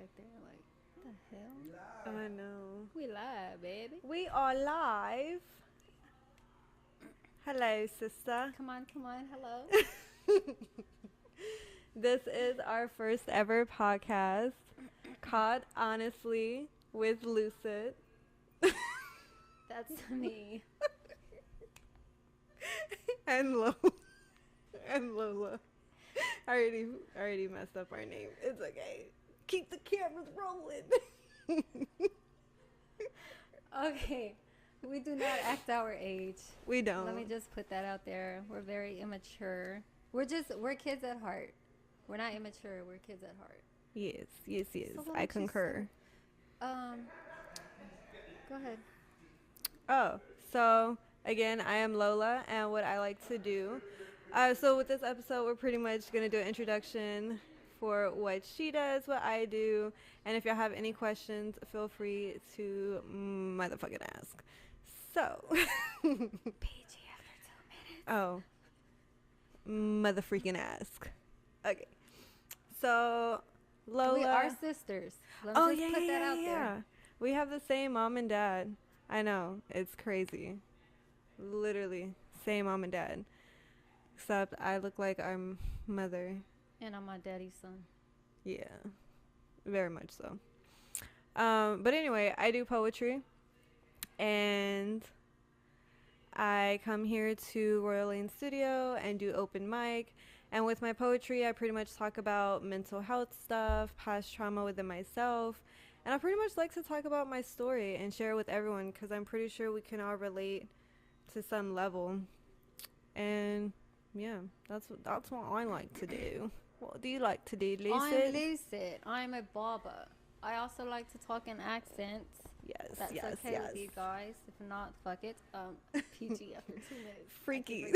back there like, what the hell? I know. We live, baby. We are live. Hello, sister. Come on. Hello. This is our first ever podcast called Honestly with Lucid. That's me. and Lola. And Lola. I already messed up our name. It's okay. Keep the cameras rolling. Okay. We do not act our age. We don't. Let me just put that out there. We're very immature. We're kids at heart. We're not immature. We're kids at heart. Yes. So I concur. Go ahead. Oh, so again, I am Lola, and what I like to do. So with this episode, we're pretty much gonna do an introduction for what she does, what I do, and if y'all have any questions, feel free to motherfucking ask. So, PG after 2 minutes. oh, motherfreaking ask. Okay, so Lola. We are sisters. Let me just put that out there. We have the same mom and dad. I know, it's crazy. Literally, same mom and dad. Except I look like I'm mother. And I'm my daddy's son. Yeah, very much so. But anyway, I do poetry. And I come here to Royal Lane Studio and do open mic. And with my poetry, I pretty much talk about mental health stuff, past trauma within myself. And I pretty much like to talk about my story and share it with everyone because I'm pretty sure we can all relate to some level. And yeah, that's what I like to do. What do you like to do, Lucid? I'm Lucid. I'm a barber. I also like to talk in accents. Yes, That's yes. with you guys. If not, fuck it. PG after 2 minutes. Freaky.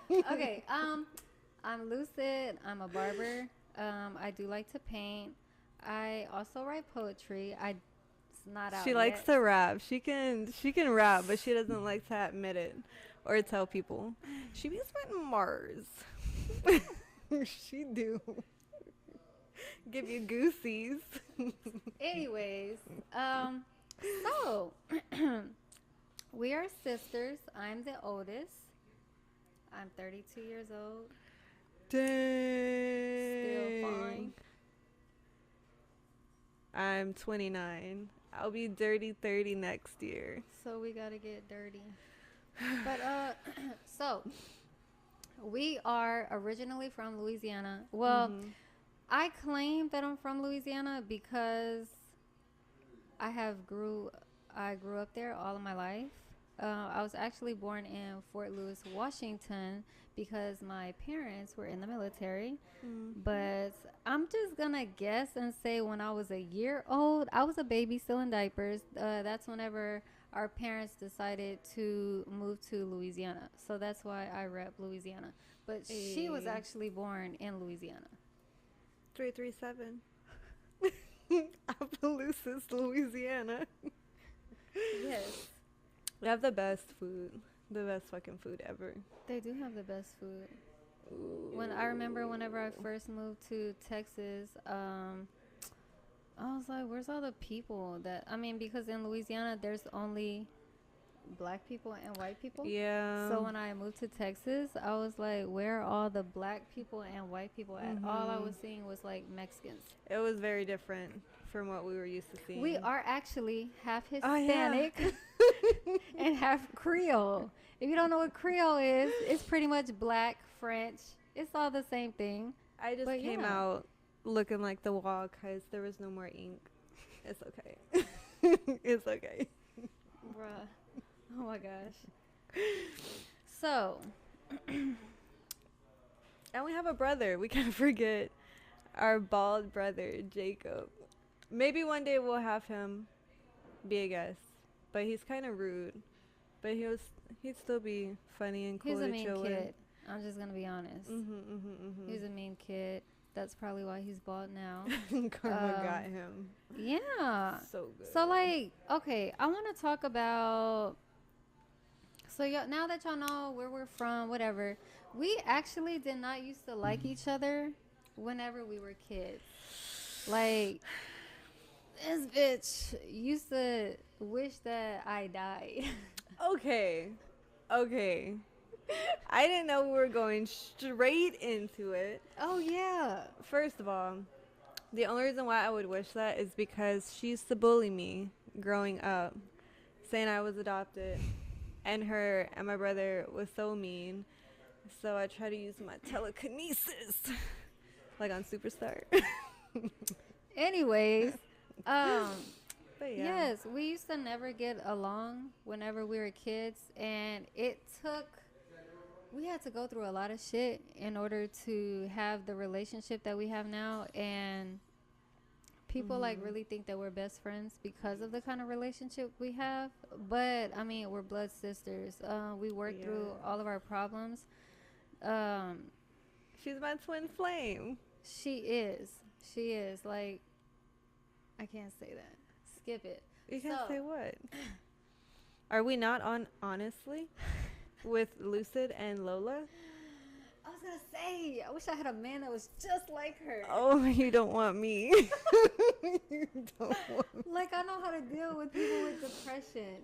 Okay. I'm Lucid. I'm a barber. I do like to paint. I also write poetry. It's not out She yet. likes to rap. She can rap, but she doesn't like to admit it or tell people. She be spitting Mars. She do. Give you goosies. Anyways, so we are sisters. I'm the oldest. I'm 32 years old. Dang. Still fine. I'm 29. I'll be dirty 30 next year. So we gotta get dirty. But so we are originally from Louisiana. Well, I claim that I'm from Louisiana because I grew up there all of my life. I was actually born in Fort Lewis, Washington, because my parents were in the military. But I'm just gonna guess and say when I was a year old, I was a baby still in diapers. That's whenever our parents decided to move to Louisiana. So that's why I rep Louisiana. But she was actually born in Louisiana. 337. Opelousas, Louisiana. Yes. They have the best food. The best fucking food ever. They do have the best food. Ooh. Whenever I first moved to Texas, I was like, where's all the people because in Louisiana, there's only black people and white people. Yeah. So when I moved to Texas, I was like, where are all the black people and white people at? All I was seeing was like Mexicans. It was very different from what we were used to seeing. We are actually half Hispanic and half Creole. If you don't know what Creole is, it's pretty much black, French. It's all the same thing. I just came out looking like the wall because there was no more ink. It's okay. It's okay. Bruh. Oh my gosh. So. And we have a brother. We can't forget our bald brother, Jacob. Maybe one day we'll have him be a guest. But he's kind of rude. But he'd still be funny and cool to chill with. He's a mean kid. I'm just going to be honest. He's a mean kid. That's probably why he's bald now. Karma got him. Yeah. So good. So, okay, I want to talk about... So, now that y'all know where we're from, whatever, we actually did not used to like each other whenever we were kids. This bitch used to wish that I died. Okay. Okay. I didn't know we were going straight into it. Oh, yeah. First of all, the only reason why I would wish that is because she used to bully me growing up, saying I was adopted, and her and my brother was so mean. So I try to use my telekinesis, like on Superstar. Anyways, um, But yeah. yes, we used to never get along whenever we were kids, and we had to go through a lot of shit in order to have the relationship that we have now, and people like really think that we're best friends because of the kind of relationship we have. But I mean, we're blood sisters. We work through all of our problems. She's my twin flame. She is like, I can't say that. Skip it. You can't say what? Are we not on Honestly with Lucid and Lola? I was gonna say, I wish I had a man that was just like her. Oh, you don't want me. You don't want me. Like, I know how to deal with people with depression.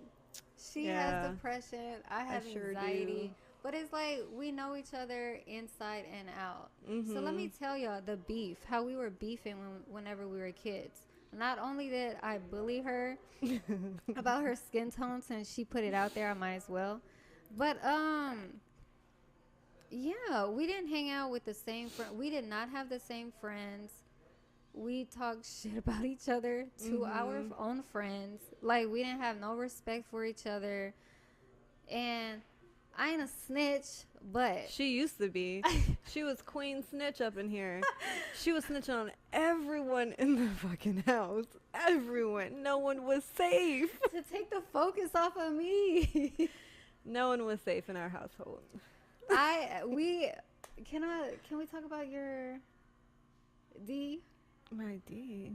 She has depression. I have anxiety. But it's like we know each other inside and out. So let me tell y'all the beef, how we were beefing whenever we were kids. Not only did I bully her about her skin tone, since she put it out there, I might as well. But yeah, we didn't hang out with the same friend. We did not have the same friends. We talked shit about each other to our own friends. Like, we didn't have no respect for each other. And I ain't a snitch, but she used to be. She was queen snitch up in here. She was snitching on everyone in the fucking house. Everyone. No one was safe. To take the focus off of me. No one was safe in our household. Can we talk about your D? My D.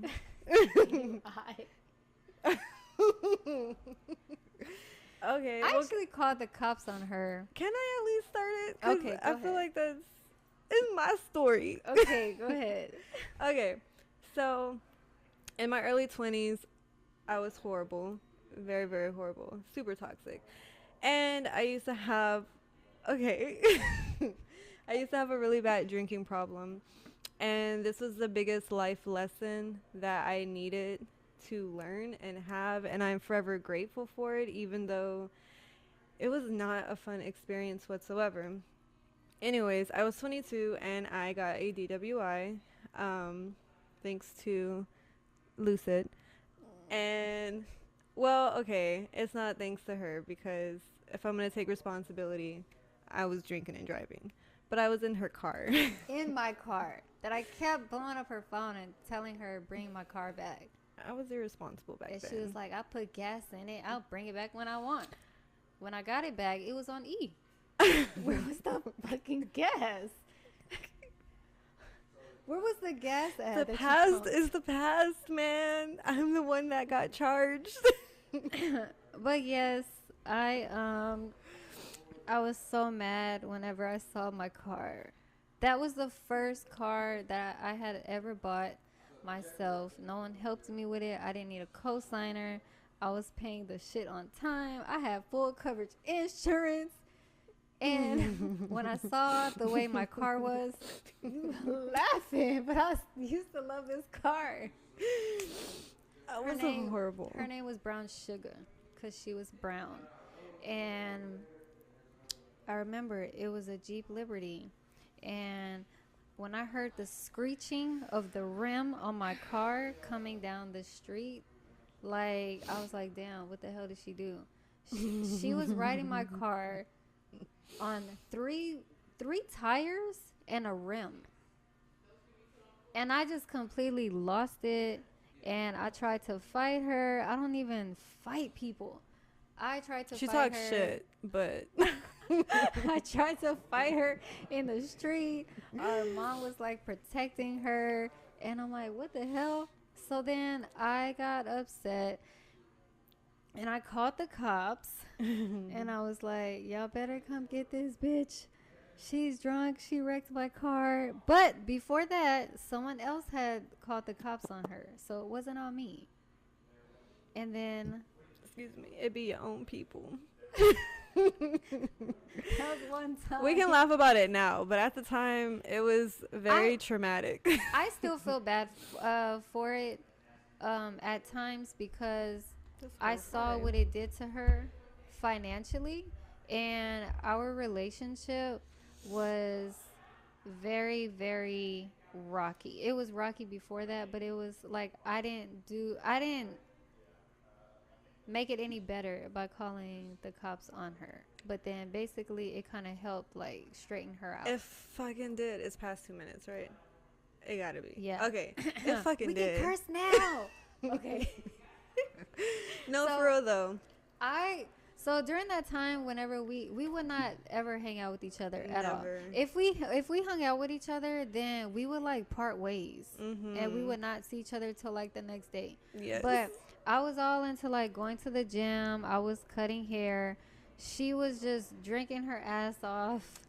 Okay. I actually called the cops on her. Can I at least start it? Okay, I feel like it's my story. Okay, go ahead. Okay. So, in my early 20s, I was horrible. Very, very horrible. Super toxic. And I used to have I used to have a really bad drinking problem. And this was the biggest life lesson that I needed to learn and have, and I'm forever grateful for it, even though it was not a fun experience whatsoever. Anyways, I was 22 and I got a DWI, thanks to Lucid. And well, okay, it's not thanks to her, because if I'm gonna take responsibility, I was drinking and driving, but I was in her car. In my car, that I kept blowing up her phone and telling her bring my car back. I was irresponsible back then. She was like, I put gas in it. I'll bring it back when I want. When I got it back, it was on E. Where was the fucking gas? Where was the gas at? The past is the past, man. I'm the one that got charged. But yes, I was so mad whenever I saw my car. That was the first car that I had ever bought myself. No one helped me with it. I didn't need a co-signer. I was paying the shit on time. I had full coverage insurance. And when I saw the way my car was, you were laughing, but I used to love this car. That was horrible. Her name was Brown Sugar because she was brown. And I remember it was a Jeep Liberty. And when I heard the screeching of the rim on my car coming down the street, like, I was like, damn, what the hell did she do? She was riding my car on three tires and a rim. And I just completely lost it. And I tried to fight her. I don't even fight people. I tried to fight her. She talks shit, but... I tried to fight her in the street. Our mom was like protecting her, and I'm like, what the hell? So then I got upset and I called the cops. And I was like, y'all better come get this bitch. She's drunk. She wrecked my car. But before that, someone else had called the cops on her, so it wasn't on me. And then Excuse me. It be your own people. that was one time. We can laugh about it now, but at the time, it was very traumatic. I still feel bad for it at times because I saw what it did to her financially, and our relationship was very, very rocky. It was rocky before that, but it was like I didn't make it any better by calling the cops on her. But then basically it kind of helped like straighten her out. It fucking did. It's past 2 minutes, right? It gotta be. Yeah. Okay. It fucking we did. can curse now. Okay. No, So, for real though. So during that time, whenever we would not ever hang out with each other at all. Never. If we hung out with each other, then we would like part ways, and we would not see each other till like the next day. Yes. But I was all into like going to the gym. I was cutting hair. She was just drinking her ass off.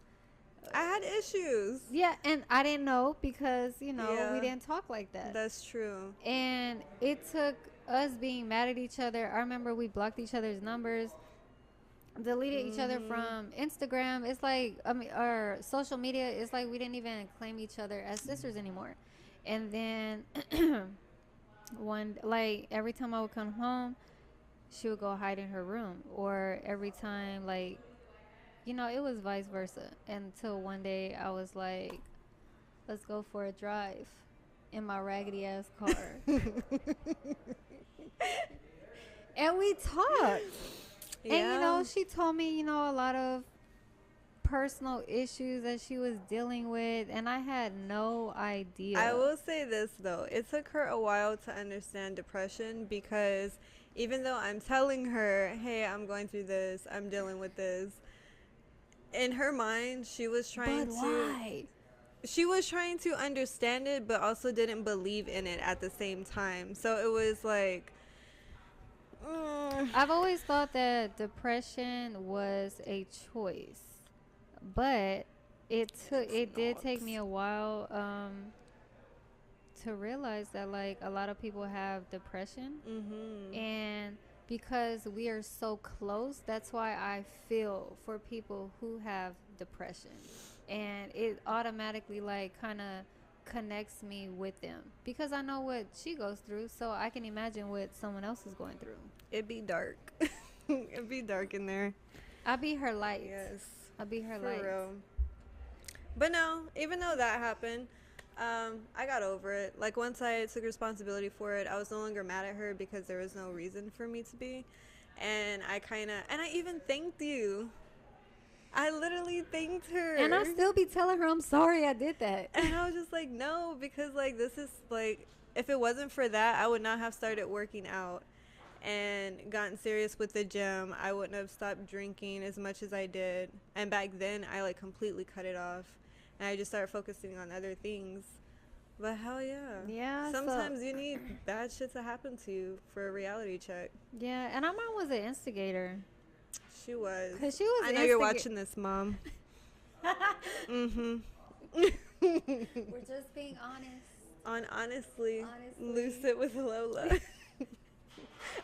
I had issues. Yeah, and I didn't know because we Yeah. didn't talk like that. That's true. And it took us being mad at each other. I remember we blocked each other's numbers, deleted each other from Instagram. It's like, or social media. It's like we didn't even claim each other as sisters anymore. And then every time I would come home, she would go hide in her room, or every time it was vice versa. Until one day I was like, let's go for a drive in my raggedy ass car. And we talked. Yeah. And she told me, a lot of personal issues that she was dealing with, and I had no idea. I will say this though. It took her a while to understand depression, because even though I'm telling her, hey, I'm going through this, I'm dealing with this, in her mind she was trying she was trying to understand it, but also didn't believe in it at the same time. So it was like, I've always thought that depression was a choice, but it did take me a while to realize that like a lot of people have depression, and because we are so close, that's why I feel for people who have depression, and it automatically like kind of connects me with them because I know what she goes through, so I can imagine what someone else is going through. it'd be dark. It'd be dark in there. I'll be her light. Yes. I'll be her For light. real. But no, even though that happened, I got over it. Like, once I took responsibility for it, I was no longer mad at her because there was no reason for me to be. And I even thanked you. I literally thanked her. And I still be telling her I'm sorry I did that. And I was just like, no, because like this is like, if it wasn't for that, I would not have started working out and gotten serious with the gym. I wouldn't have stopped drinking as much as I did. And back then I like completely cut it off, and I just started focusing on other things. But hell yeah. Yeah. Sometimes you need bad shit to happen to you for a reality check. Yeah, and our mom was an instigator. She was. Cause she was. I know you're watching this, Mom. We're just being honest. On honestly, Lucid with Lola.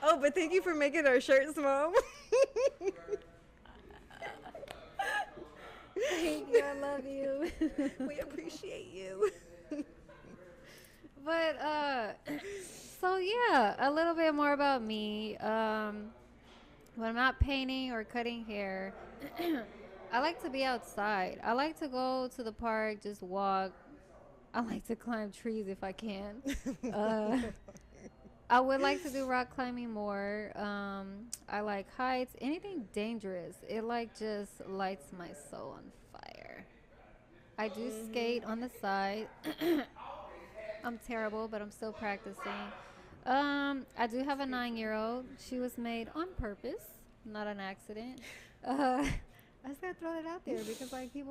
Oh, but thank you for making our shirts, Mom. Thank you. I love you. We appreciate you. But so yeah, a little bit more about me. When I'm not painting or cutting hair, I like to be outside. I like to go to the park, just walk. I like to climb trees if I can. I would like to do rock climbing more. I like heights. Anything dangerous, it like just lights my soul on fire. I do skate on the side. I'm terrible, but I'm still practicing. I do have a 9-year-old. She was made on purpose, not an accident. I just gotta throw that out there because like you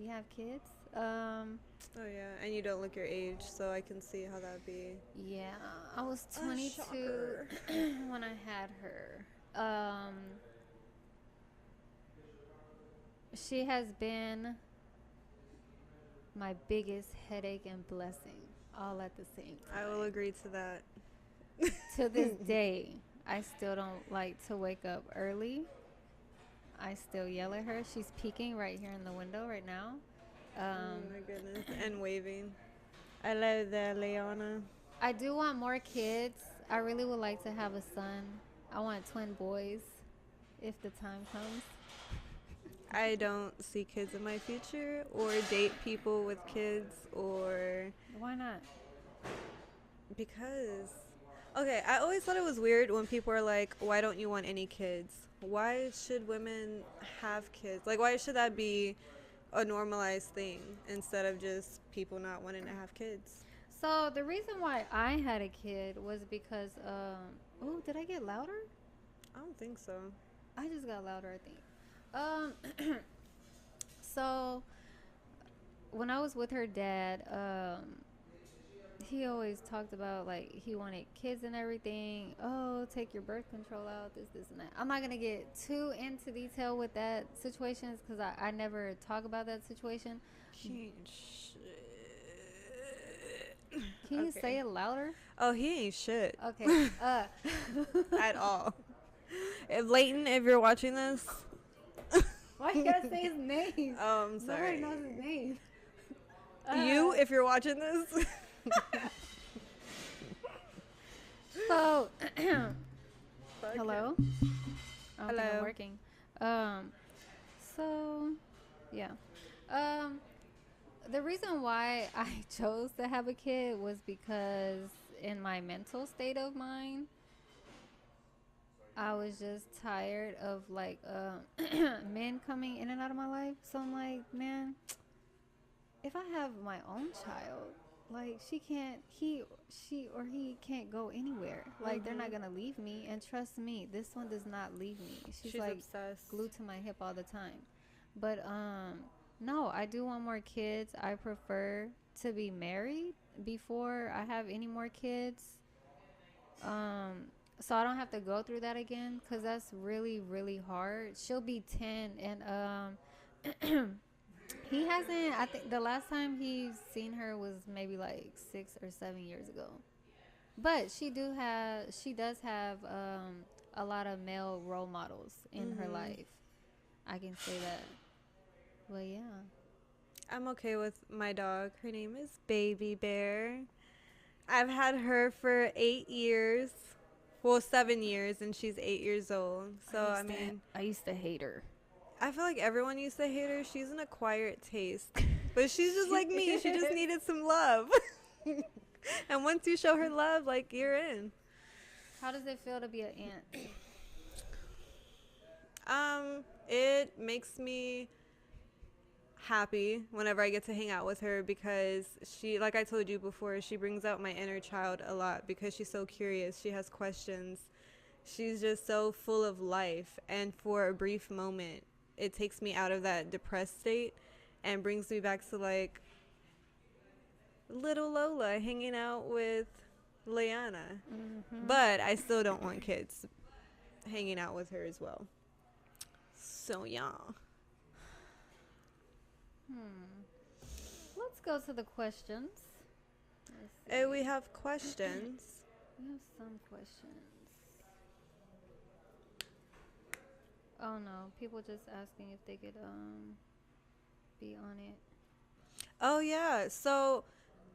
have kids. Oh yeah, and you don't look your age, so I can see how that'd be. Yeah, I was 22 when I had her. She has been my biggest headache and blessing all at the same time. I will agree to that. To this day, I still don't like to wake up early. I still yell at her. She's peeking right here in the window right now. Oh my goodness. And waving. I love that, Leona. I do want more kids. I really would like to have a son. I want twin boys if the time comes. I don't see kids in my future or date people with kids or Why not? because okay, I always thought it was weird when people are like, why don't you want any kids? Why should women have kids? Like, why should that be a normalized thing instead of just people not wanting to have kids? So the reason why I had a kid was because oh, did I get louder? I don't think so. I just got louder, I think. So when I was with her dad, he always talked about like he wanted kids and everything. Oh, take your birth control out, this, and that. I'm not gonna get too into detail with that situations because I never talk about that situation. Shit. Can you say it louder? Oh, he ain't shit. Okay. At all. If Leighton, if you're watching this. Why you gotta say his name? Oh, I'm sorry. Nobody knows his name. You, if you're watching this. So, hello. I don't think Hello. I'm working. So, yeah. The reason why I chose to have a kid was because in my mental state of mind, I was just tired of like men coming in and out of my life. So I'm like, man, if I have my own child, like she or he can't go anywhere. Like they're not gonna leave me. And trust me, this one does not leave me. She's like obsessed. glued to my hip all the time. But no, I do want more kids. I prefer to be married before I have any more kids. So I don't have to go through that again because that's really, really hard. She'll be 10 and he hasn't, I think the last time he's seen her was maybe like 6 or 7 years ago. But she does have a lot of male role models in her life. I can say that. But yeah. I'm okay with my dog. Her name is Baby Bear. I've had her for 8 years. Well, 7 years, and she's 8 years old. So, I used to hate her. I feel like everyone used to hate her. She's an acquired taste. But she's just like me. She just needed some love. And once you show her love, like, you're in. How does it feel to be an aunt? It makes me happy whenever I get to hang out with her because she, like I told you before, she brings out my inner child a lot because she's so curious. She has questions. She's just so full of life. And for a brief moment, it takes me out of that depressed state and brings me back to like little Lola hanging out with Leanna. But I still don't want kids hanging out with her as well. So yeah. Let's go to the questions. And we have questions. We have some questions. Oh no, people just asking if they could be on it. Oh yeah. So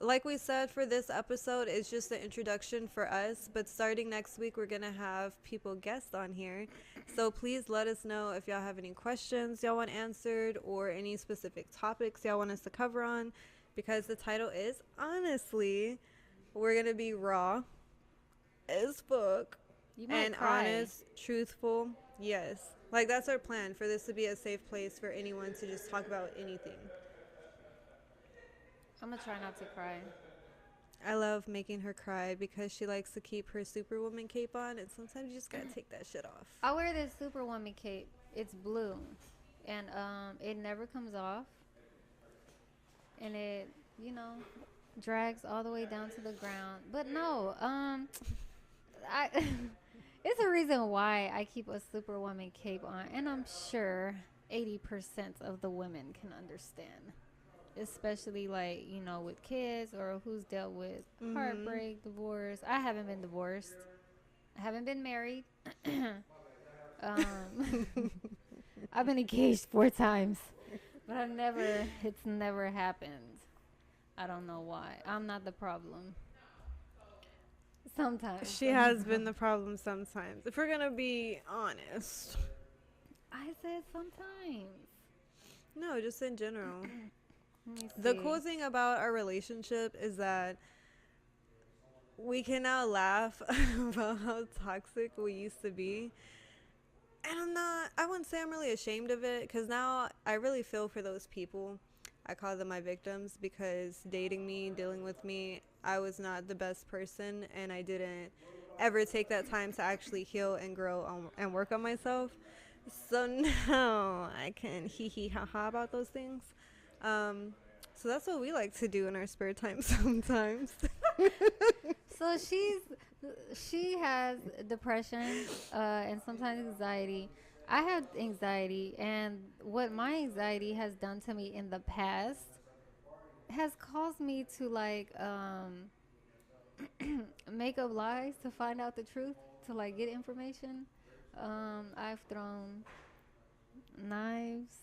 like we said, for this episode, it's just the introduction for us. But starting next week, we're going to have people guest on here. So please let us know if y'all have any questions y'all want answered or any specific topics y'all want us to cover on. Because the title is, honestly, we're going to be raw as fuck. And cry. Honest, truthful. Yes. Like, that's our plan, for this to be a safe place for anyone to just talk about anything. I'm gonna try not to cry. I love making her cry because she likes to keep her Superwoman cape on, and sometimes you just gotta take that shit off. I wear this Superwoman cape. It's blue, and it never comes off, and it, drags all the way down to the ground. But no, it's a reason why I keep a Superwoman cape on, and I'm sure 80% of the women can understand. especially like, you know, with kids or who's dealt with Mhm. heartbreak, divorce. I haven't been divorced. I haven't been married. um, I've been engaged 4 times, but it's never happened. I don't know why. I'm not the problem. Sometimes She I'm the has been problem. the problem sometimes. If we're gonna be honest. I said sometimes. No, just in general. Let me The see. cool thing about our relationship is that we can now laugh about how toxic we used to be. And I wouldn't say I'm really ashamed of it because now I really feel for those people. I call them my victims because dating me, dealing with me, I was not the best person and I didn't ever take that time to actually heal and grow and work on myself. So now I can hee hee ha ha about those things. Um, so that's what we like to do in our spare time sometimes. So she has depression and sometimes anxiety. I have anxiety, and what my anxiety has done to me in the past has caused me to like make up lies to find out the truth, to like get information. I've thrown knives,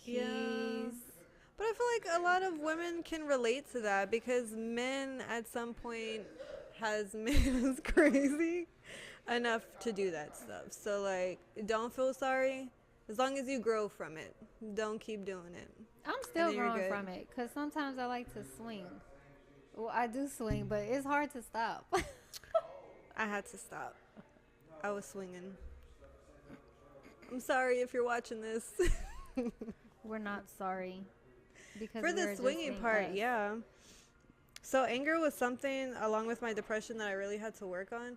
Yeah. keys. But I feel like a lot of women can relate to that because men at some point has made us crazy enough to do that stuff. So like don't feel sorry. As long as you grow from it. Don't keep doing it. I'm And still then you're growing good. from it because sometimes I like to swing. Well, I do swing, but it's hard to stop. I had to stop. I was swinging. I'm sorry if you're watching this. We're not sorry because For the we're just swinging being part, us. yeah. So anger was something along with my depression that I really had to work on.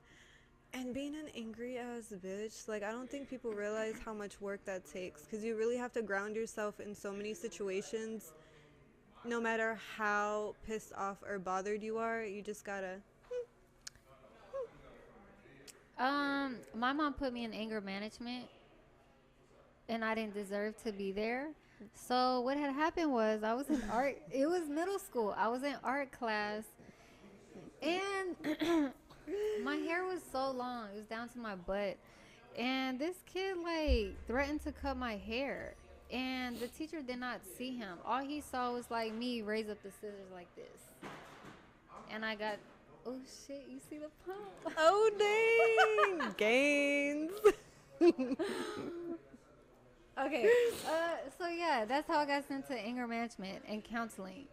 And being an angry ass bitch, like I don't think people realize how much work that takes because you really have to ground yourself in so many situations. No matter how pissed off or bothered you are, you just gotta. My mom put me in anger management, and I didn't deserve to be there. So what had happened was I was in art. It was middle school. I was in art class, and my hair was so long. It was down to my butt, and this kid like threatened to cut my hair. And the teacher did not see him. All he saw was like me raise up the scissors like this. And I got, oh shit, you see the pump? Oh dang! Gains. Okay. So yeah, that's how I got sent to anger management and counseling.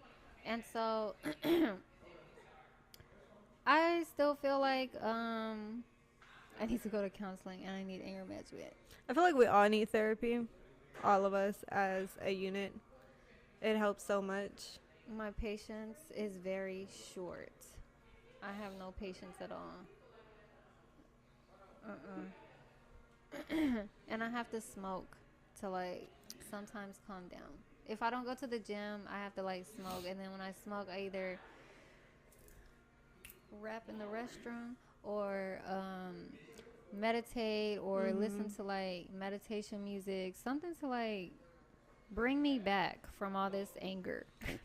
And so I still feel like I need to go to counseling and I need anger management. I feel like we all need therapy. All of us as a unit. It helps so much. My patience is very short. I have no patience at all. And I have to smoke to like sometimes calm down. If I don't go to the gym, I have to like smoke, and then when I smoke, I either rap in the restroom or meditate or listen Mhm. to like meditation music, something to like bring me back from all this anger.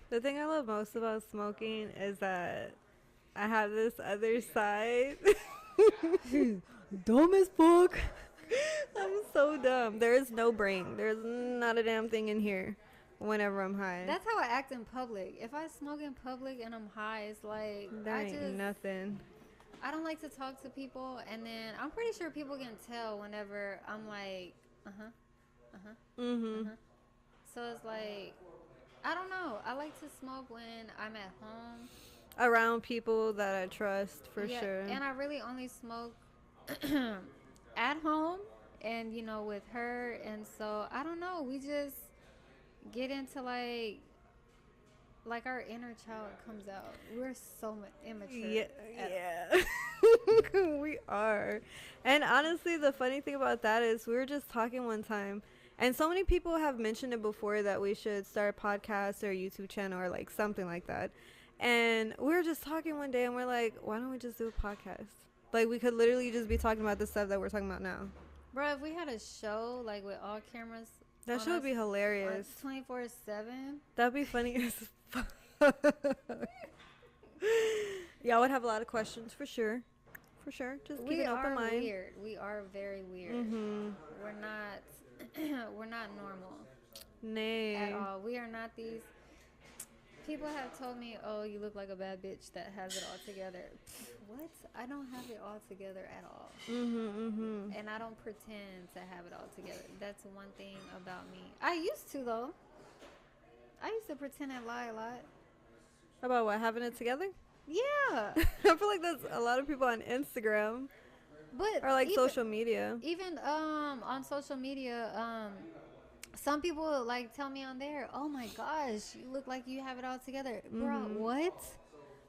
The thing I love most about smoking is that I have this other side. Dumb as fuck. I'm so dumb. There is no brain. There's not a damn thing in here whenever I'm high. That's how I act in public. If I smoke in public and I'm high, it's like There ain't nothing. I don't like to talk to people, and then I'm pretty sure people can tell whenever I'm like, Mhm. so it's like I don't know. I like to smoke when I'm at home. Around people that I trust for Yeah, sure. and I really only smoke at home and with her, and so I don't know, we just get into like our inner child comes out. We're so immature. Yeah, yeah. We are. And honestly, the funny thing about that is we were just talking one time, and so many people have mentioned it before that we should start a podcast or a YouTube channel or like something like that. And we were just talking one day and we're like, why don't we just do a podcast? Like we could literally just be talking about the stuff that we're talking about now. Bro, if we had a show like with all cameras That show would be hilarious. 24/7. That'd be funny as fuck. Yeah, I would have a lot of questions for sure. For sure. Just keep an open mind. Weird. We are very weird. We're not we're not normal. Nay. At all. We are not these. People have told me, "Oh, you look like a bad bitch that has it all together." What? I don't have it all together at all. And I don't pretend to have it all together. That's one thing about me. I used to though. I used to pretend and lie a lot. About what? Having it together? Yeah. I feel like that's a lot of people on Instagram. But or like social media. Even on social media, some people like tell me on there, "Oh my gosh, you look like you have it all together." Bro, what?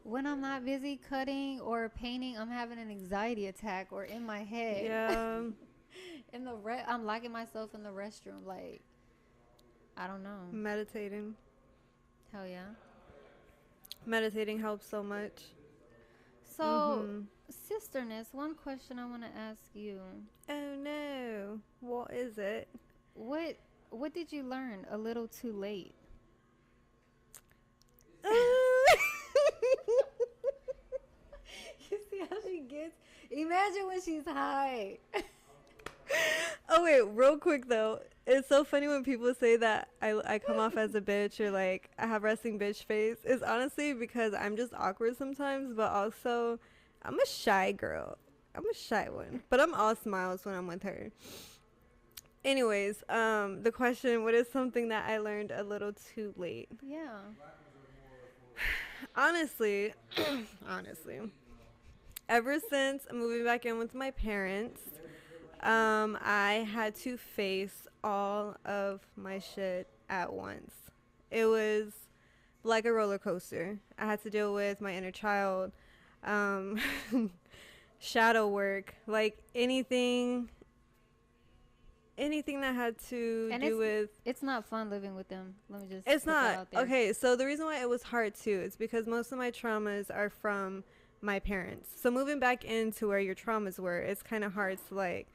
When I'm not busy cutting or painting, I'm having an anxiety attack or in my head. Yeah. I'm locking myself in the restroom, like, I don't know. Meditating. Hell yeah. Meditating helps so much. So, sisterness, one question I want to ask you. Oh no. What is it? What did you learn a little too late? You see how she gets? Imagine when she's high. Oh wait, real quick though. It's so funny when people say that I come off as a bitch or like I have resting bitch face. It's honestly because I'm just awkward sometimes, but also I'm a shy girl. I'm a shy one. But I'm all smiles when I'm with her. Anyways, the question, what is something that I learned a little too late? Yeah. Honestly, ever since moving back in with my parents, I had to face all of my shit at once. It was like a roller coaster. I had to deal with my inner child, shadow work, like anything that had to do with. It's not fun living with them. Let me just. It's put that not. out there. Okay, so the reason why it was hard too is because most of my traumas are from my parents. So moving back into where your traumas were, it's kind of hard to like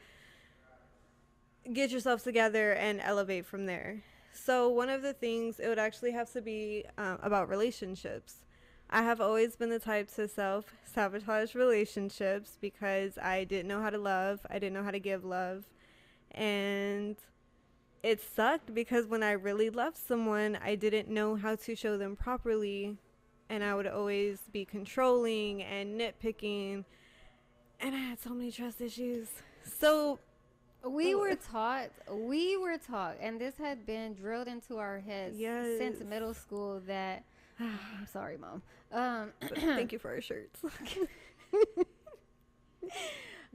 get yourself together and elevate from there. So one of the things, it would actually have to be about relationships. I have always been the type to self-sabotage relationships because I didn't know how to love. I didn't know how to give love. And it sucked because when I really loved someone, I didn't know how to show them properly. And I would always be controlling and nitpicking. And I had so many trust issues. So we were taught, and this had been drilled into our heads since middle school that, I'm sorry, Mom. Thank you for our shirts.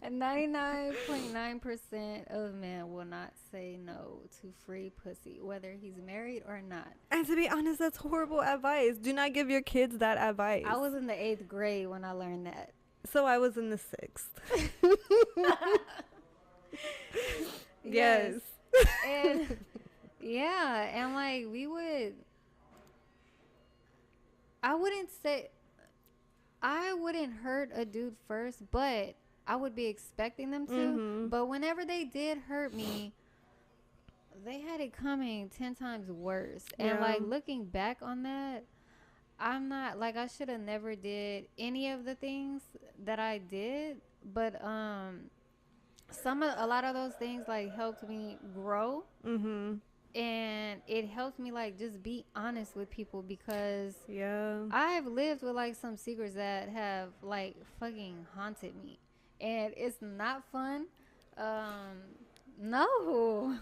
99.9% of men will not say no to free pussy, whether he's married or not. And to be honest, that's horrible advice. Do not give your kids that advice. I was in the 8th grade when I learned that. So I was in the 6th. Yes. And yeah, and like I wouldn't hurt a dude first, but I would be expecting them to. But whenever they did hurt me, they had it coming 10 times worse. And like looking back on that, I'm not like, I should have never did any of the things that I did, but a lot of those things like helped me grow. And it helped me like just be honest with people because I've lived with like some secrets that have like fucking haunted me, and it's not fun. No.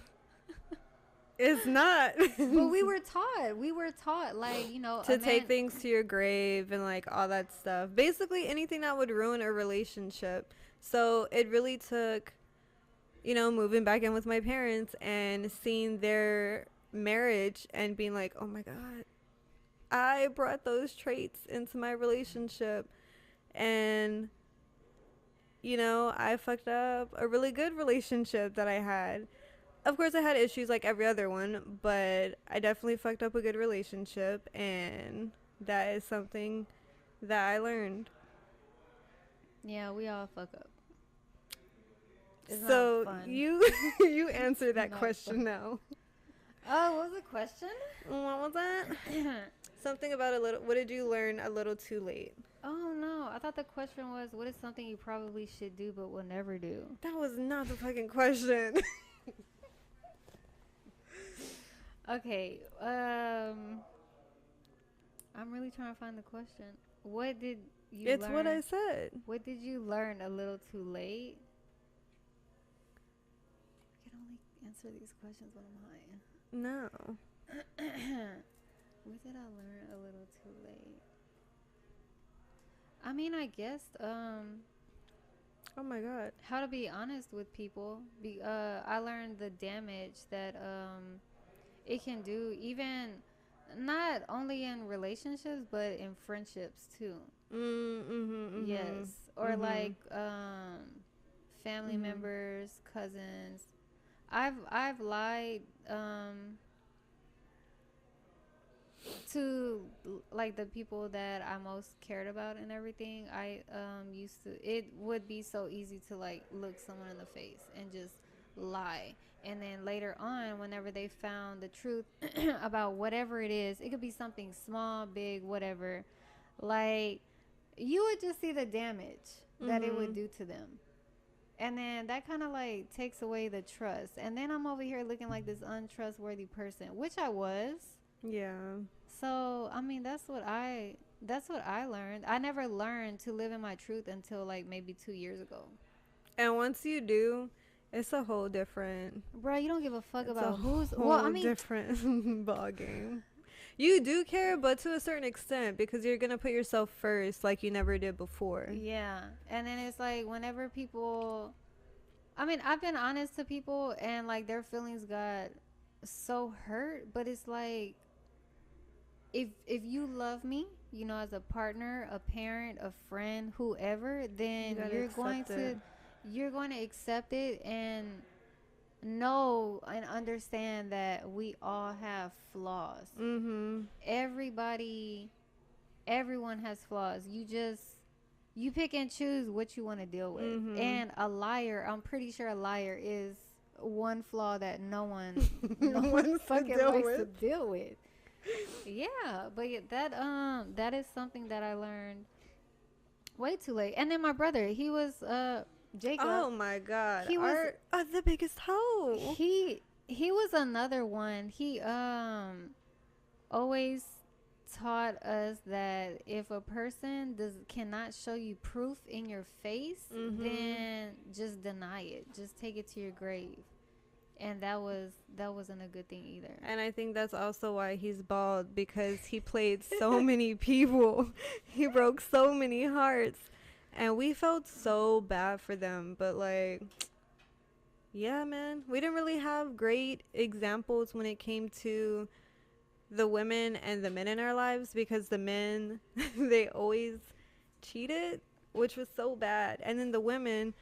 It's not. But we were taught like, you know, to take things to your grave and like all that stuff. Basically anything that would ruin a relationship. So it really took, you know, moving back in with my parents and seeing their marriage and being like, oh my God, I brought those traits into my relationship. And, you know, I fucked up a really good relationship that I had. Of course, I had issues like every other one, but I definitely fucked up a good relationship, and that is something that I Yeah, we all fuck up. It's so not fun. you answer that question now. Oh, what was the question? What was that? Something about a little. What did you learn a little too late? Oh no, I thought the question was, what is something you probably should do but will never do? That was not the fucking question. Okay, I'm really trying to find the question. What did you It's learn? what I said. What did you learn a little too late? I can only answer these questions when I'm high. No. What did I learn a little too late? I mean, I guess Oh my god. how to be honest with people. I learned the damage that it can do, even not only in relationships but in friendships too. Yes, or like family members, cousins. I've lied to like the people that I most cared about and everything. I used to, it would be so easy to like look someone in the face and just lie. And then later on, whenever they found the truth about whatever it is, it could be something small, big, whatever. Like, you would just see the damage that it would do to them. And then that kind of like takes away the trust. And then I'm over here looking like this untrustworthy person, which I was. Yeah. So, I mean, that's what I learned. I never learned to live in my truth until like maybe 2 years ago. And once you do, it's a whole different. Bro, you don't give a fuck It's about a who's. whole Well, I mean, different ball game. You do care, but to a certain extent, because you're gonna put yourself first, like you never did before. yeah. And then it's like whenever people, I mean, I've been honest to people and like their feelings got so hurt, but it's like if you love me, you know, as a partner, a parent, a friend, whoever, then you're going to accept it and know and understand that we all have flaws. Everyone has flaws. You pick and choose what you want to deal with. And a liar, I'm pretty sure a liar is one flaw that no one fucking likes to deal with. Yeah, but that is something that I learned way too late. And then my brother, he was Jacob. Oh my god. He was the biggest hoe. he was another one. He always taught us that if a person cannot show you proof in your face, then just deny it. Just take it to your grave. And that wasn't a good thing either. And I think that's also why he's bald, because he played so many people. He broke so many hearts. And we felt so bad for them. But like, yeah, man. We didn't really have great examples when it came to the women and the men in our lives, because the men, they always cheated, which was so bad. And then the women,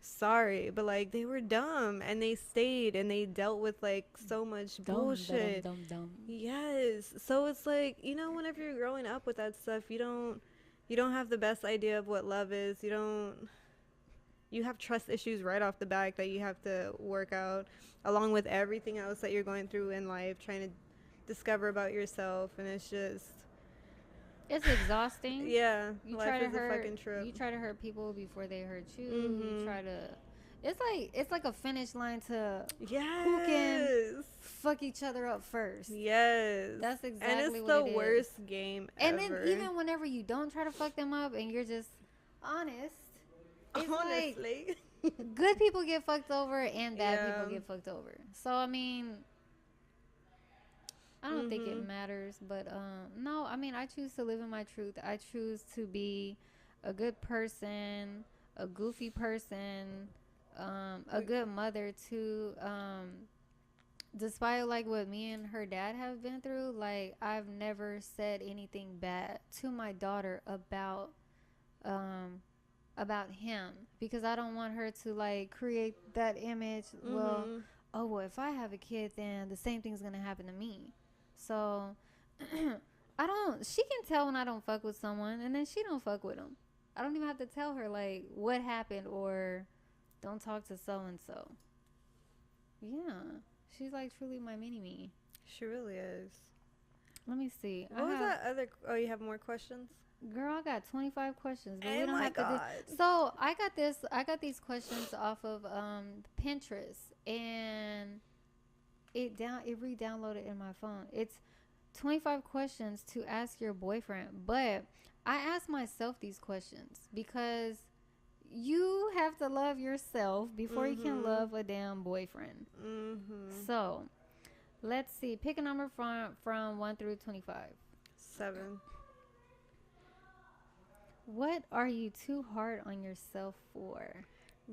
sorry, but like they were dumb and they stayed and they dealt with like so much bullshit. Dumb. Yes. So it's like, you know, whenever you're growing up with that stuff, you don't have the best idea of what love is. You have trust issues right off the bat that you have to work out, along with everything else that you're going through in life, trying to discover about yourself. And it's exhausting. Yeah, life is a fucking trip. You try to hurt people before they hurt you. You try to. It's like a finish line to who can fuck each other up first. Yes, that's exactly and it's what the worst game and ever. And then even whenever you don't try to fuck them up and you're just honest, it's honestly, like good people get fucked over and bad people get fucked over. So I mean, I don't think it matters, but no, I mean, I choose to live in my truth. I choose to be a good person, a goofy person, a good mother too. Despite like what me and her dad have been through, like I've never said anything bad to my daughter about him, because I don't want her to like create that image. Well, if I have a kid, then the same thing's gonna happen to me. So she can tell when I don't fuck with someone, and then she don't fuck with them. I don't even have to tell her like what happened or don't talk to so and so. Yeah, She's like truly my mini me. She really is. Let me see. What was that other? Oh, you have more questions? Girl, I got 25 questions, but Oh we don't my have God. to do. So I got these questions off of Pinterest, and it re-downloaded in my phone. It's 25 questions to ask your boyfriend, but I asked myself these questions because you have to love yourself before you can love a damn boyfriend. So let's see. Pick a number from 1 through 25. 7. What are you too hard on yourself for?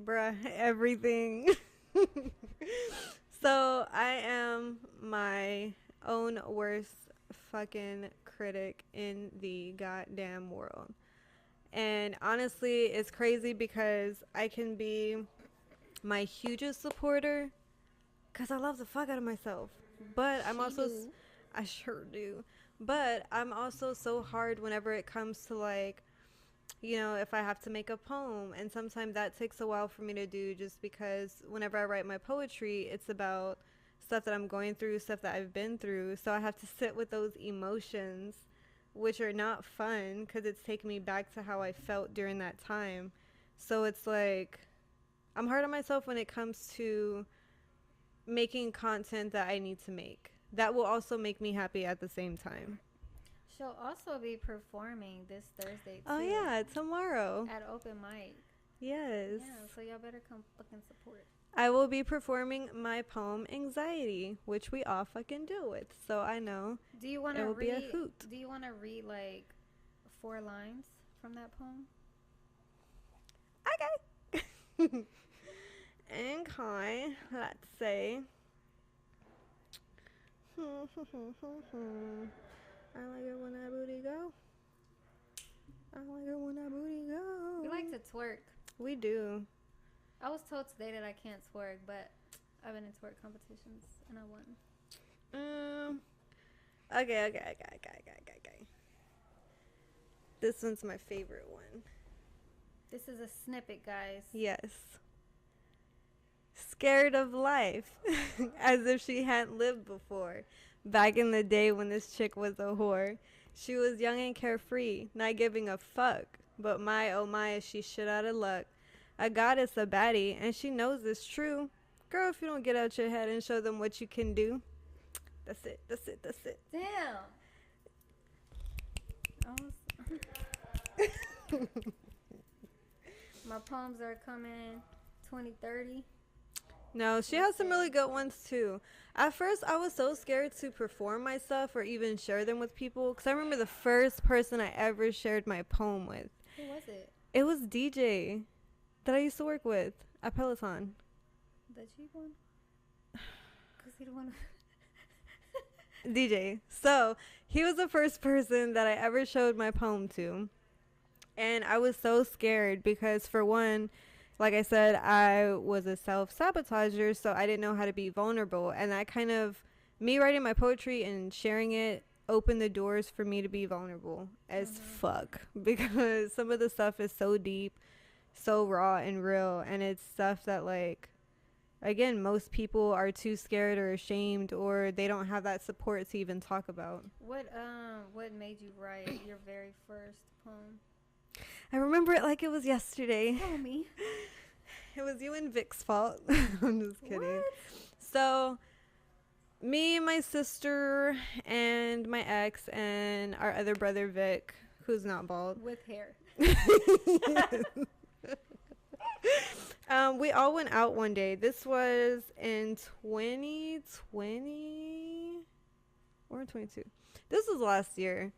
Bruh, everything. So I am my own worst fucking critic in the goddamn world. And honestly, it's crazy because I can be my hugest supporter because I love the fuck out of myself. But I'm also, I sure do. But I'm also so hard whenever it comes to like, you know, if I have to make a poem, and sometimes that takes a while for me to do just because whenever I write my poetry, it's about stuff that I'm going through, stuff that I've been through. So I have to sit with those emotions, which are not fun because it's taking me back to how I felt during that time. So it's like, I'm hard on myself when it comes to making content that I need to make. That will also make me happy at the same time. She'll also be performing this Thursday too. Oh yeah, tomorrow. At open mic. Yes. Yeah, so y'all better come fucking support. I will be performing my poem Anxiety, which we all fucking deal with. So I know do you want to it will be a hoot. Do you want to read like 4 lines from that poem? Okay. Okay, let's see. I like it when that booty go. I like it when that booty go. We like to twerk. We do. I was told today that I can't twerk, but I've been in twerk competitions and I won. Okay. This one's my favorite one. This is a snippet, guys. Yes. Scared of life, as if she hadn't lived before. Back in the day when this chick was a whore. She was young and carefree, not giving a fuck. But my, oh my, is she shit out of luck. A goddess, a baddie, and she knows it's true. Girl, if you don't get out your head and show them what you can do. That's it. Damn. My poems are coming 2030. No, she has some really good ones too. At first, I was so scared to perform my stuff or even share them with people. Because I remember the first person I ever shared my poem with. Who was it? It was DJ that I used to work with at Peloton. The cheap one? Because he the one. DJ. So, he was the first person that I ever showed my poem to. And I was so scared because, for one, like I said, I was a self-sabotager, so I didn't know how to be vulnerable. And that kind of, me writing my poetry and sharing it opened the doors for me to be vulnerable as fuck. Because some of the stuff is so deep, so raw and real. And it's stuff that, like, again, most people are too scared or ashamed, or they don't have that support to even talk about. What made you write your very first poem? I remember it like it was yesterday. Tell me. It was you and Vic's fault. I'm just kidding. What? So, me, my sister, and my ex, and our other brother Vic, who's not bald. With hair. We all went out one day. This was in 2020 or 22. This was last year.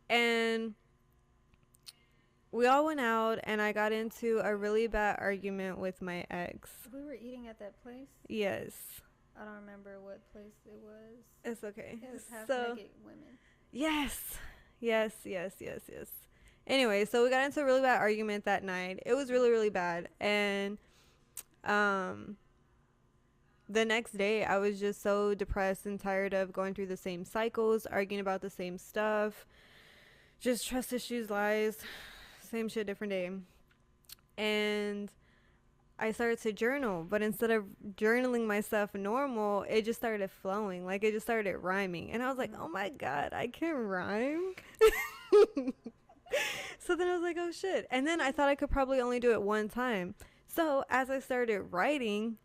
And we all went out, and I got into a really bad argument with my ex. We were eating at that place? Yes. I don't remember what place it was. It's okay. It was half naked women. Yes. Anyway, so we got into a really bad argument that night. It was really, really bad. And the next day, I was just so depressed and tired of going through the same cycles, arguing about the same stuff. Just trust issues, lies. Same shit, different day. And I started to journal, but instead of journaling my stuff normal, it just started flowing. Like it just started rhyming. And I was like, oh my God, I can rhyme. So then I was like, oh shit. And then I thought I could probably only do it one time. So as I started writing,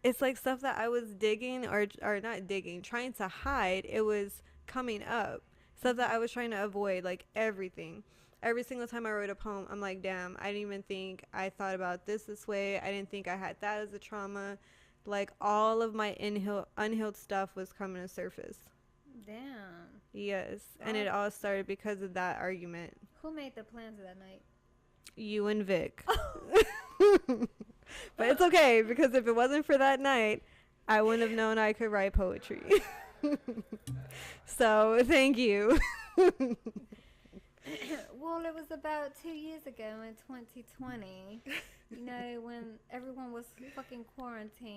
it's like stuff that I was digging or not digging, trying to hide, it was coming up. Stuff that I was trying to avoid, like everything. Every single time I wrote a poem, I'm like, damn, I didn't even think I thought about this way. I didn't think I had that as a trauma. Like all of my unhealed stuff was coming to surface. Damn. Yes. And it all started because of that argument. Who made the plans of that night? You and Vic. But it's okay, because if it wasn't for that night, I wouldn't have known I could write poetry. So thank you. Well, it was about 2 years ago in 2020, you know, when everyone was fucking quarantined.